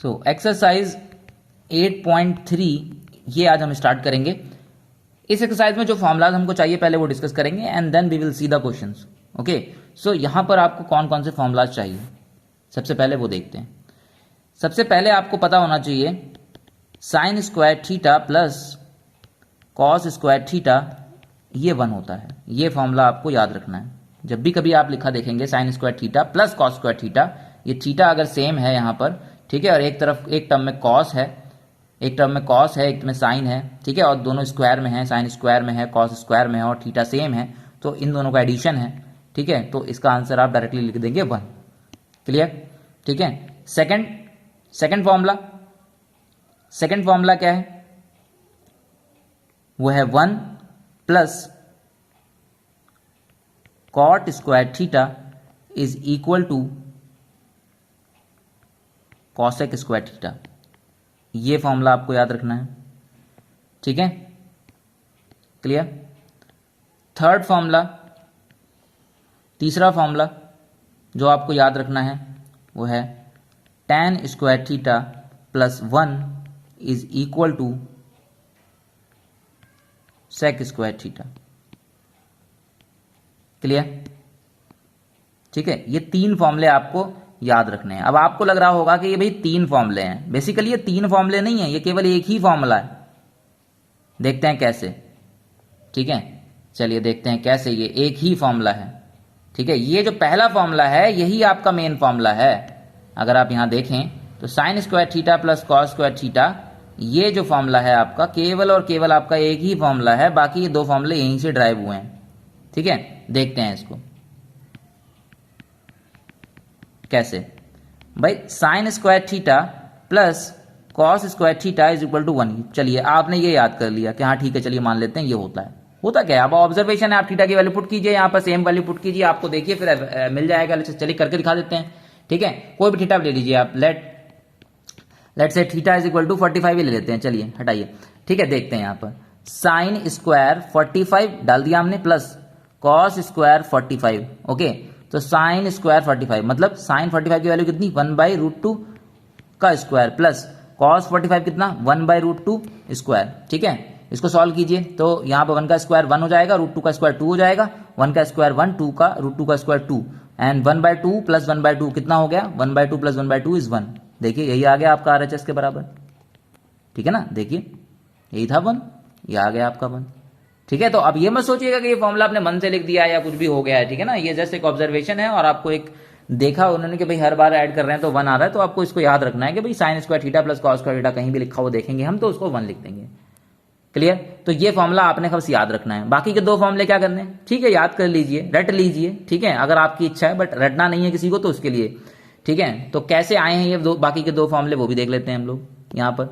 So exercise 8.3 ये आज हम स्टार्ट करेंगे। इस एक्सरसाइज में जो फॉर्मूलाज हमको चाहिए पहले वो डिस्कस करेंगे and then we will see the questions. Okay, so यहाँ पर आपको कौन कौन से फॉर्मूलाज चाहिए सबसे पहले वो देखते हैं। सबसे पहले आपको पता होना चाहिए sign square theta plus cos square theta ये 1 होता है। ये फॉर्मूला आपको याद रखना है। जब भी कभी आप लिखा देखेंगे sign square theta plus cos square theta, ये थीटा अगर सेम है यहाँ पर, ठीक है, और एक तरफ एक टर्म में कॉस है, एक टर्म में कॉस है, एक में साइन है, ठीक है, और दोनों स्क्वायर में है, साइन स्क्वायर में है, कॉस स्क्वायर में है और थीटा सेम है, तो इन दोनों का एडिशन है, ठीक है, तो इसका आंसर आप डायरेक्टली लिख देंगे 1। क्लियर, ठीक है। सेकंड फॉर्मूला क्या है? वो है 1 plus cot square theta is equal to cosec square theta. ये फॉर्मूला आपको याद रखना है, ठीक है, क्लियर। तीसरा फॉर्मूला जो आपको याद रखना है वो है tan square theta plus 1 is equal to sec square theta. Clear, ठीक है। ये 3 फॉर्मूले आपको याद रखने हैं। अब आपको लग रहा होगा कि ये भाई 3 फॉर्मूले हैं। बेसिकली ये 3 फॉर्मूले नहीं है, ये केवल एक ही फॉर्मूला है। देखते हैं कैसे, ठीक है, चलिए देखते हैं कैसे। ये एक ही फॉर्मूला है, ठीक है। ये जो पहला फॉर्मूला है यही आपका मेन फॉर्मूला है। अगर आप यहां देखें तो sign square theta plus cos square theta, ये जो फॉर्मूला है आपका केवल और केवल आपका एक ही फॉर्मूला है। बाकी ये 2 फॉर्मूले यहीं से ड्राइव हुए हैं, ठीक है। देखते हैं इसको कैसे। भाई sine square theta plus cos square theta is equal to 1। चलिए आपने ये याद कर लिया कि हाँ ठीक है, चलिए मान लेते हैं ये होता है। होता क्या है? अब ऑब्जर्वेशन है, आप थीटा की वैल्यू पुट कीजिए, यहाँ पर सेम वैल्यू पुट कीजिए, आपको देखिए फिर मिल जाएगा। चलिए करके दिखा देते हैं, ठीक है। कोई भी थीटा ले लीजिए आप, लेट से थीटा इज इक्वल टू 45 ही ले लेते हैं। चलिए हटाइए, ठीक है। देखते हैं यहाँ पर साइन स्क्वायर 45 डाल दिया हमने प्लस कॉस स्क्वायर 45। ओके, तो साइन स्क्वायर 45 मतलब साइन 45 की वैल्यू कितनी? 1/√2 का स्क्वायर प्लस कॉस 45 कितना? 1/√2 स्क्वायर, ठीक है। इसको सॉल्व कीजिए तो यहाँ पर 1 का स्क्वायर 1 हो जाएगा, √2 का स्क्वायर 2 हो जाएगा, 1 का स्क्वायर 1, 2 का √2 का स्क्वायर 2 एंड 1/2 प्लस 1/2 कितना हो गया? 1/2 प्लस 1/2 इज 1। देखिए यही आ गया आपका RHS के बराबर, ठीक है ना। देखिए यही था 1, ये आ गया आपका 1, ठीक है। तो अब ये मत सोचिएगा कि ये फॉर्मूला आपने मन से लिख दिया या कुछ भी हो गया है, ठीक है ना। ये जस्ट एक ऑब्जर्वेशन है और आपको एक देखा उन्होंने कि भाई हर बार ऐड कर रहे हैं तो 1 आ रहा है, तो आपको इसको याद रखना है कि भाई sine square theta plus cos square theta कहीं भी लिखा हुआ देखेंगे हम तो उसको 1 लिख देंगे। क्लियर, तो ये फॉर्मूला आपने बस याद रखना है। बाकी के 2 फॉर्मूले क्या करने हैं, ठीक है, याद कर लीजिए, रट लीजिए, ठीक है, अगर आपकी इच्छा है, बट रटना नहीं है किसी को तो उसके लिए, ठीक है। तो कैसे आए हैं ये बाकी के 2 फॉर्मूले वो भी देख लेते हैं हम लोग यहाँ पर,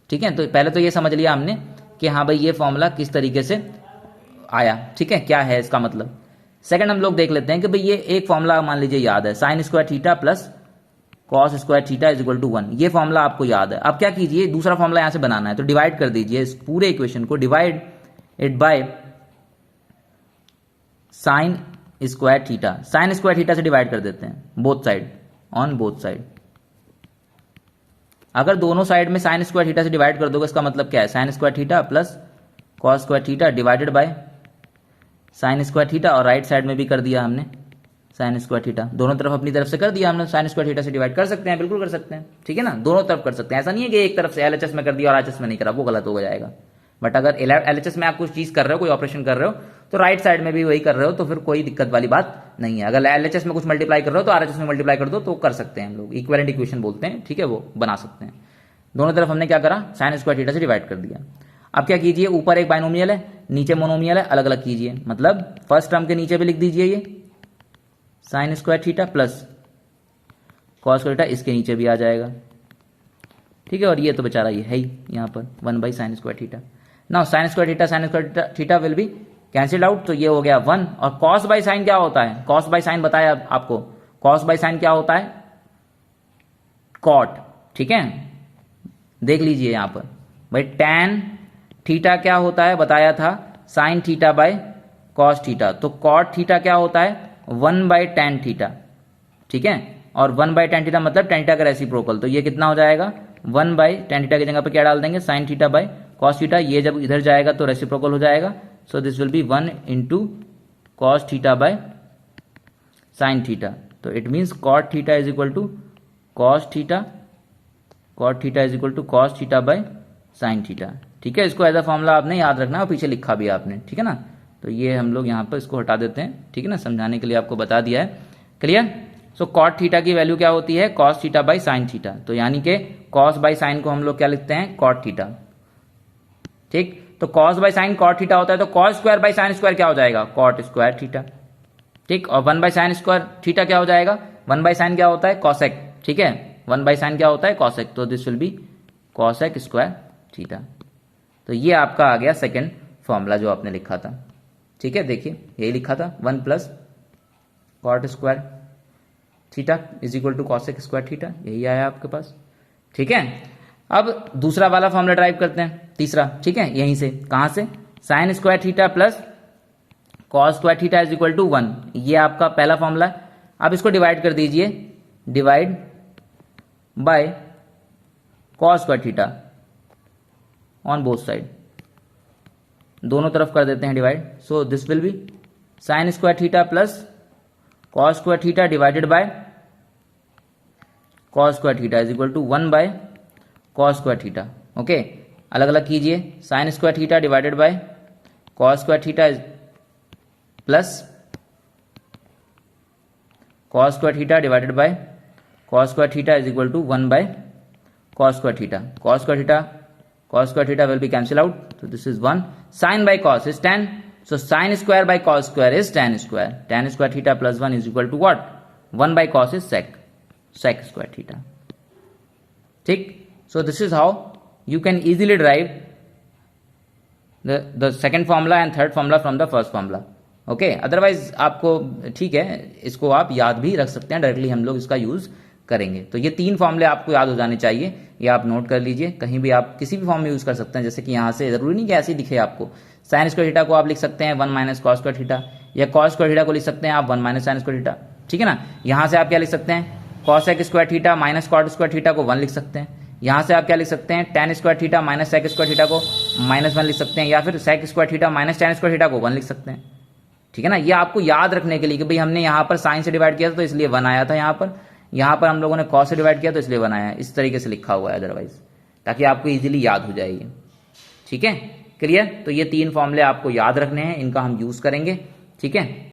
ठीक है। तो पहले तो ये समझ लिया हमने कि हाँ भाई ये फॉर्मूला किस तरीके से आया, ठीक है, क्या है इसका मतलब। सेकंड हम लोग देख लेते हैं कि भाई ये एक फॉर्मूला मान लीजिए याद है, sine square theta plus cos square theta is equal to 1। ये फॉर्मूला आपको याद है। अब क्या कीजिए, दूसरा फॉर्मूला यहां से बनाना है, तो डिवाइड कर दीजिए इस पूरे इक्वेशन को, divide it by sine square theta. Sign square theta से डिवाइड कर देते हैं both side, on both side. अगर दोनों साइड में साइन स्क्वायर थीटा से डिवाइड कर दोगे इसका मतलब क्या है? Sine square theta plus cos square theta divided by sine square theta, और राइट साइड में भी कर दिया हमने साइन स्क्वायर थीटा। दोनों तरफ अपनी तरफ से कर दिया हमने, साइन स्क्वायर थीटा से डिवाइड कर सकते हैं, बिल्कुल कर सकते हैं, ठीक है ना। दोनों तरफ कर सकते हैं, ऐसा नहीं है कि एक तरफ से LHS में कर दिया और RHS में नहीं करा, वो गलत हो जाएगा। बट अगर LHS में आप कुछ चीज कर रहे हो, कोई ऑपरेशन कर रहे हो, तो राइट साइड में भी वही कर रहे हो, तो फिर कोई दिक्कत वाली बात नहीं है। अगर LHS में कुछ मल्टीप्लाई कर रहे हो तो RHS में मल्टीप्लाई कर दो तो कर सकते हैं हम लोग, इक्विवेलेंट इक्वेशन बोलते हैं, ठीक है, वो बना सकते हैं। दोनों तरफ हमने क्या करा, साइन स्क्वायर थीटा से डिवाइड कर दिया। अब क्या कीजिए, ऊपर एक बाइनोमियल है, नीचे मोनोमियल है, अलग अलग कीजिए। मतलब फर्स्ट टर्म के नीचे भी लिख दीजिए ये sign square theta plus cos square theta, इसके नीचे भी आ जाएगा, ठीक है। और ये तो बेचारा ये है ही यहाँ पर 1/sin square theta. Now sine square theta will be cancelled out, तो ये हो गया 1। और कॉस बाय साइन क्या होता है? कॉस बाय साइन बताया आपको, कॉस बाय साइन क्या होता है? कॉट, ठीक है। देख लीजिए यहाँ पर भाई टैन थीटा क्या होता है बताया था, sine theta by cos theta. तो कॉट थीटा क्या होता है? 1/tan थीटा, ठीक है। और 1/tan थीटा मतलब tan थीटा का रेसिप्रोकल, तो ये कितना हो जाएगा 1/tan थीटा की जगह पर क्या डाल देंगे sin theta by cos theta, ये जब इधर जाएगा तो रेसिप्रोकल हो जाएगा, so this will be 1 into cos theta by sin theta, तो it means cot theta is equal to cos theta, cot theta is equal to cos theta by sin theta. ठीक है, इसको एज अ फॉर्मूला आपने याद रखना और पीछे लिखा भी आपने, ठीक है ना। तो ये हम लोग यहाँ पर इसको हटा देते हैं, ठीक है ना, समझाने के लिए आपको बता दिया है। क्लियर। सो cot थीटा की वैल्यू क्या होती है cos theta by sin theta, तो यानी कि cos बाई sin को हम लोग क्या लिखते हैं cot थीटा। ठीक, तो cos by sin cot theta होता है, तो cos square by sin square क्या हो जाएगा cot स्क्वायर थीटा। ठीक, और 1 बाई sin स्क्वायर थीटा क्या हो जाएगा, 1 बाई sin क्या होता है cosec, ठीक है, 1 बाई sin क्या होता है cosec, तो this will B cosec square theta. तो ये आपका आ गया सेकेंड फॉर्मूला जो आपने लिखा था। ठीक है, देखिए यही लिखा था 1 plus cot square theta is equal to cosec square theta, यही आया आपके पास। ठीक है, अब दूसरा वाला फॉर्मूला ड्राइव करते हैं, तीसरा। ठीक है, यहीं से, कहां से, sin square theta plus cos square theta is equal to 1, ये आपका पहला फॉर्मूला है। अब इसको डिवाइड कर दीजिए, divide by cos square theta on both side, दोनों तरफ कर देते हैं divide, so this will be sin square theta plus cos square theta divided by cos square theta is equal to 1 by cos square theta. Okay, अलग अलग कीजिए, sin square theta divided by cos square theta plus cos square theta divided by cos square theta is equal to 1 by cos square theta. cos square theta will be cancel out, so this is 1, sin by cos is tan, so sin square by cos square is tan square theta plus 1 is equal to what, 1 by cos is sec square theta. ठीक, so this is how you can easily derive the second formula and third formula from the first formula. Okay, otherwise आपको ठीक है, इसको आप याद भी रख सकते हैं, डायरेक्टली हम लोग इसका यूज करेंगे। तो ये 3 फॉर्मूले आपको याद हो जाने चाहिए, ये आप नोट कर लीजिए, कहीं भी आप किसी भी फॉर्म में यूज कर सकते हैं, जैसे कि यहाँ से जरूरी नहीं कि ऐसे ही दिखे आपको। sin स्क्वायर थीटा को आप लिख सकते हैं 1 माइनस cos स्क्वायर थीटा, या cos स्क्वायर थीटा को लिख सकते हैं आप 1 माइनस sin स्क्वायर थीटा। ठीक है ना, यहाँ से आप क्या लिख सकते हैं cosec square theta minus cot square theta को 1 लिख सकते हैं। यहाँ से आप क्या लिख सकते हैं tan square theta minus sec square theta को -1 लिख सकते हैं, या फिर sec square theta minus tan square theta को 1 लिख सकते हैं। ठीक है ना, ये आपको याद रखने के लिए कि भाई हमने यहाँ पर sin से डिवाइड किया था तो इसलिए 1 आया था, यहाँ पर हम लोगों ने cos से डिवाइड किया तो इसलिए 1 आया, इस तरीके से लिखा हुआ है अदरवाइज, ताकि आपको इजीली याद हो जाएगी। ठीक है, क्लियर। तो ये 3 फॉर्मूले आपको याद रखने हैं, इनका हम यूज करेंगे। ठीक है।